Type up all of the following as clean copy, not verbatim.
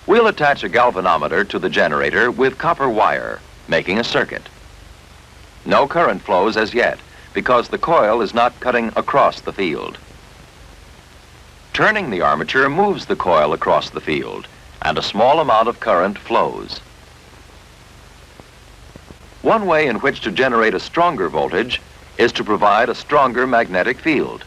We'll attach a galvanometer to the generator with copper wire, making a circuit. No current flows as yet, because the coil is not cutting across the field. Turning the armature moves the coil across the field, and a small amount of current flows. One way in which to generate a stronger voltage is to provide a stronger magnetic field.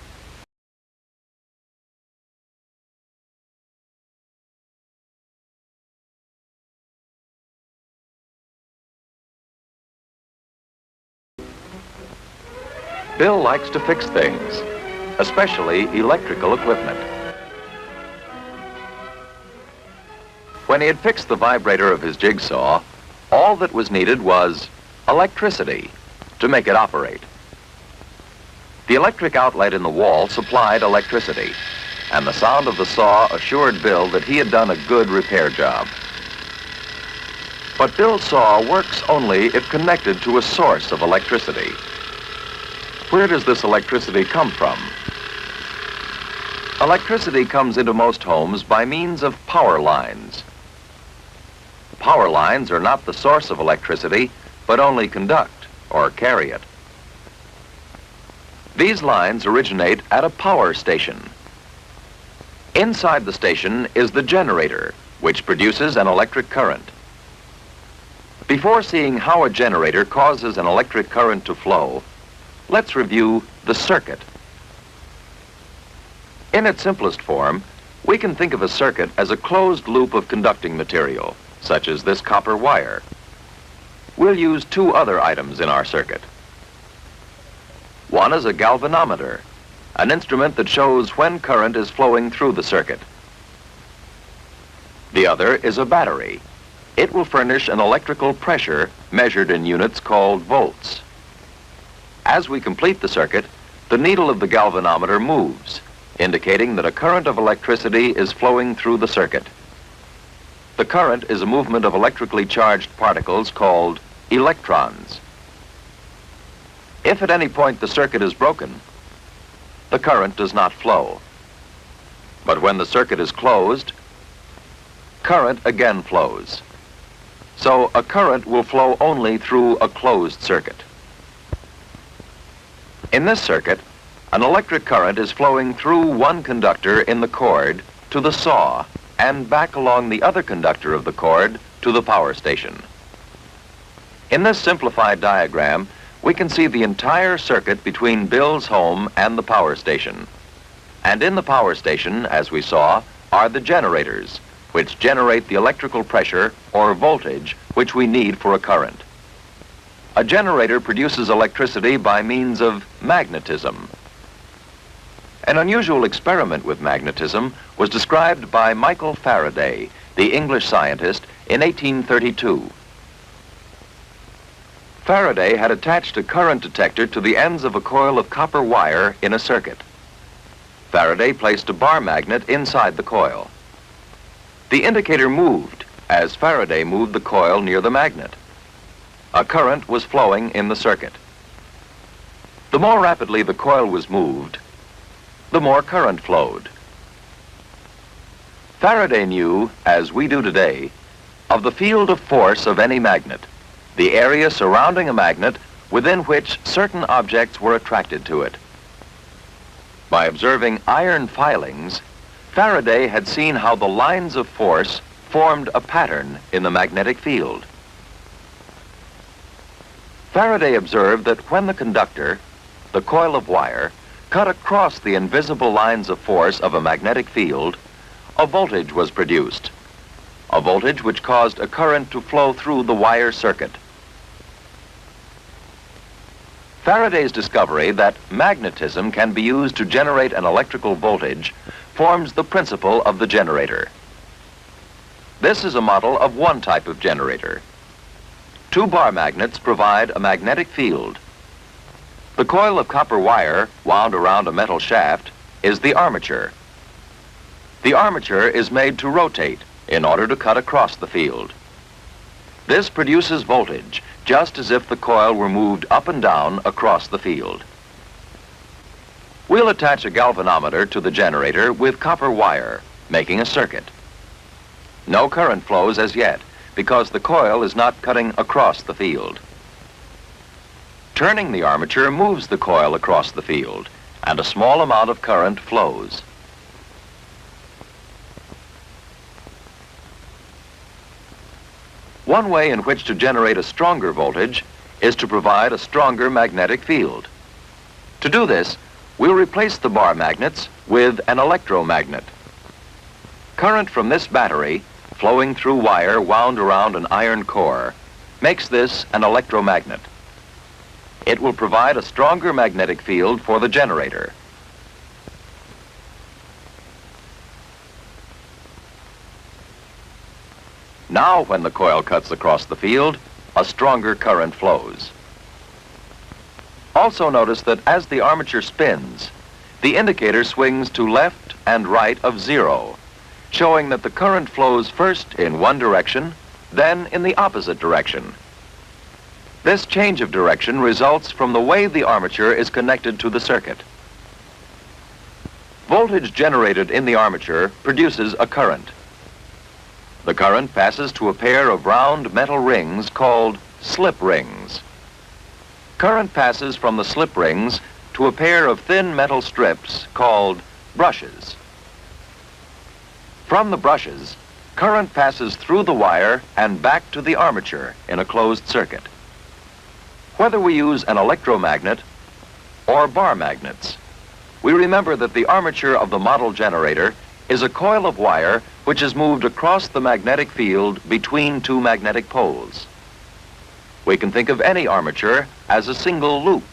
Bill likes to fix things, especially electrical equipment. When he had fixed the vibrator of his jigsaw, all that was needed was electricity to make it operate. The electric outlet in the wall supplied electricity, and the sound of the saw assured Bill that he had done a good repair job. But Bill's saw works only if connected to a source of electricity. Where does this electricity come from? Electricity comes into most homes by means of power lines. Power lines are not the source of electricity, but only conduct or carry it. These lines originate at a power station. Inside the station is the generator, which produces an electric current. Before seeing how a generator causes an electric current to flow, let's review the circuit. In its simplest form, we can think of a circuit as a closed loop of conducting material, such as this copper wire. We'll use two other items in our circuit. One is a galvanometer, an instrument that shows when current is flowing through the circuit. The other is a battery. It will furnish an electrical pressure measured in units called volts. As we complete the circuit, the needle of the galvanometer moves, indicating that a current of electricity is flowing through the circuit. The current is a movement of electrically charged particles called electrons. If at any point the circuit is broken, the current does not flow. But when the circuit is closed, current again flows. So a current will flow only through a closed circuit. In this circuit, an electric current is flowing through one conductor in the cord to the saw and back along the other conductor of the cord to the power station. In this simplified diagram, we can see the entire circuit between Bill's home and the power station. And in the power station, as we saw, are the generators, which generate the electrical pressure or voltage which we need for a current. A generator produces electricity by means of magnetism. An unusual experiment with magnetism was described by Michael Faraday, the English scientist, in 1832. Faraday had attached a current detector to the ends of a coil of copper wire in a circuit. Faraday placed a bar magnet inside the coil. The indicator moved as Faraday moved the coil near the magnet. A current was flowing in the circuit. The more rapidly the coil was moved, the more current flowed. Faraday knew, as we do today, of the field of force of any magnet, the area surrounding a magnet within which certain objects were attracted to it. By observing iron filings, Faraday had seen how the lines of force formed a pattern in the magnetic field. Faraday observed that when the conductor, the coil of wire, cut across the invisible lines of force of a magnetic field, a voltage was produced, a voltage which caused a current to flow through the wire circuit. Faraday's discovery that magnetism can be used to generate an electrical voltage forms the principle of the generator. This is a model of one type of generator. Two bar magnets provide a magnetic field. The coil of copper wire wound around a metal shaft is the armature. The armature is made to rotate in order to cut across the field. This produces voltage, just as if the coil were moved up and down across the field. We'll attach a galvanometer to the generator with copper wire, making a circuit. No current flows as yet because the coil is not cutting across the field. Turning the armature moves the coil across the field, and a small amount of current flows. One way in which to generate a stronger voltage is to provide a stronger magnetic field. To do this, we'll replace the bar magnets with an electromagnet. Current from this battery, flowing through wire wound around an iron core, makes this an electromagnet. It will provide a stronger magnetic field for the generator. Now, when the coil cuts across the field, a stronger current flows. Also notice that as the armature spins, the indicator swings to left and right of 0, showing that the current flows first in one direction, then in the opposite direction. This change of direction results from the way the armature is connected to the circuit. Voltage generated in the armature produces a current. The current passes to a pair of round metal rings called slip rings. Current passes from the slip rings to a pair of thin metal strips called brushes. From the brushes, current passes through the wire and back to the armature in a closed circuit. Whether we use an electromagnet or bar magnets, we remember that the armature of the model generator is a coil of wire which is moved across the magnetic field between two magnetic poles. We can think of any armature as a single loop,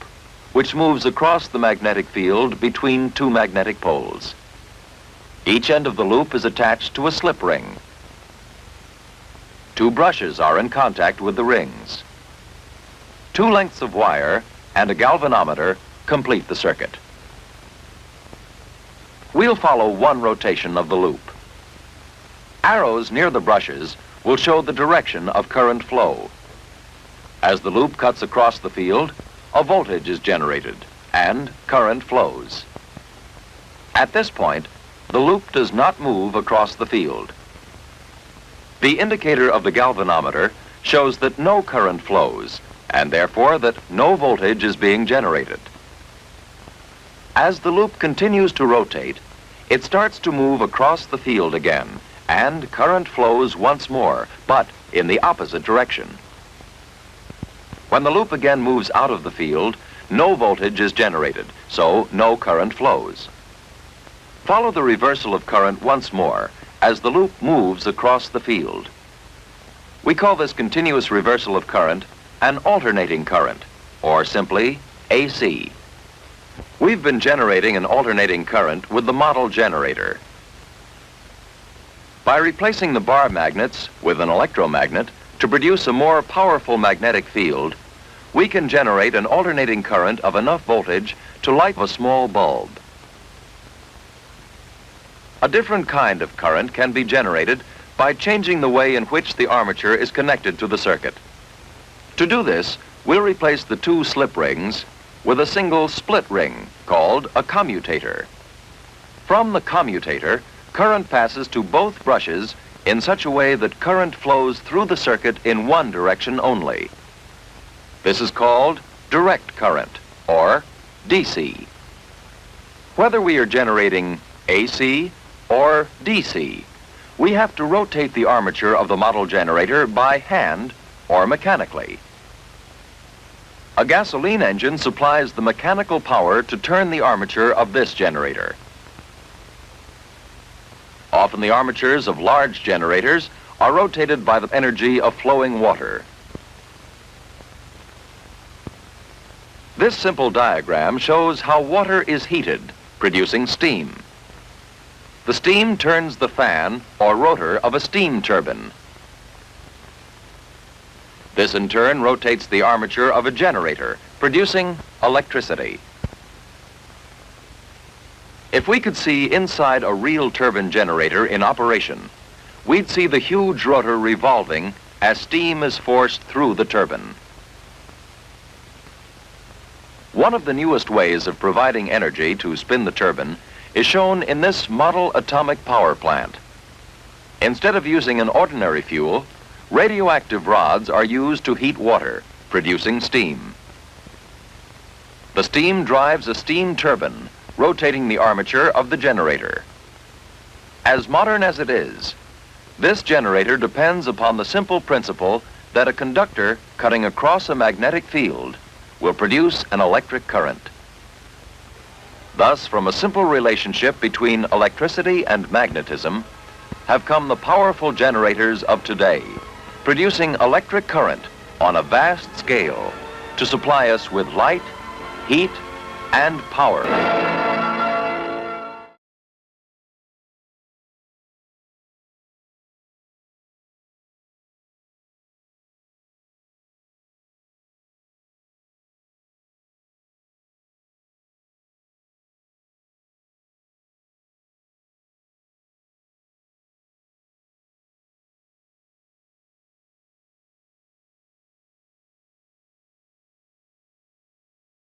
which moves across the magnetic field between two magnetic poles. Each end of the loop is attached to a slip ring. Two brushes are in contact with the rings. Two lengths of wire and a galvanometer complete the circuit. We'll follow one rotation of the loop. Arrows near the brushes will show the direction of current flow. As the loop cuts across the field, a voltage is generated and current flows. At this point, the loop does not move across the field. The indicator of the galvanometer shows that no current flows, and therefore that no voltage is being generated. As the loop continues to rotate, it starts to move across the field again, and current flows once more, but in the opposite direction. When the loop again moves out of the field, no voltage is generated, so no current flows. Follow the reversal of current once more as the loop moves across the field. We call this continuous reversal of current an alternating current, or simply AC. We've been generating an alternating current with the model generator. By replacing the bar magnets with an electromagnet to produce a more powerful magnetic field, we can generate an alternating current of enough voltage to light a small bulb. A different kind of current can be generated by changing the way in which the armature is connected to the circuit. To do this, we'll replace the two slip rings with a single split ring called a commutator. From the commutator, current passes to both brushes in such a way that current flows through the circuit in one direction only. This is called direct current, or DC. Whether we are generating AC or DC, we have to rotate the armature of the model generator by hand or mechanically. A gasoline engine supplies the mechanical power to turn the armature of this generator. Often the armatures of large generators are rotated by the energy of flowing water. This simple diagram shows how water is heated, producing steam. The steam turns the fan or rotor of a steam turbine. This in turn rotates the armature of a generator, producing electricity. If we could see inside a real turbine generator in operation, we'd see the huge rotor revolving as steam is forced through the turbine. One of the newest ways of providing energy to spin the turbine is shown in this model atomic power plant. Instead of using an ordinary fuel, radioactive rods are used to heat water, producing steam. The steam drives a steam turbine, rotating the armature of the generator. As modern as it is, this generator depends upon the simple principle that a conductor cutting across a magnetic field will produce an electric current. Thus, from a simple relationship between electricity and magnetism, have come the powerful generators of today, producing electric current on a vast scale to supply us with light, heat, and power.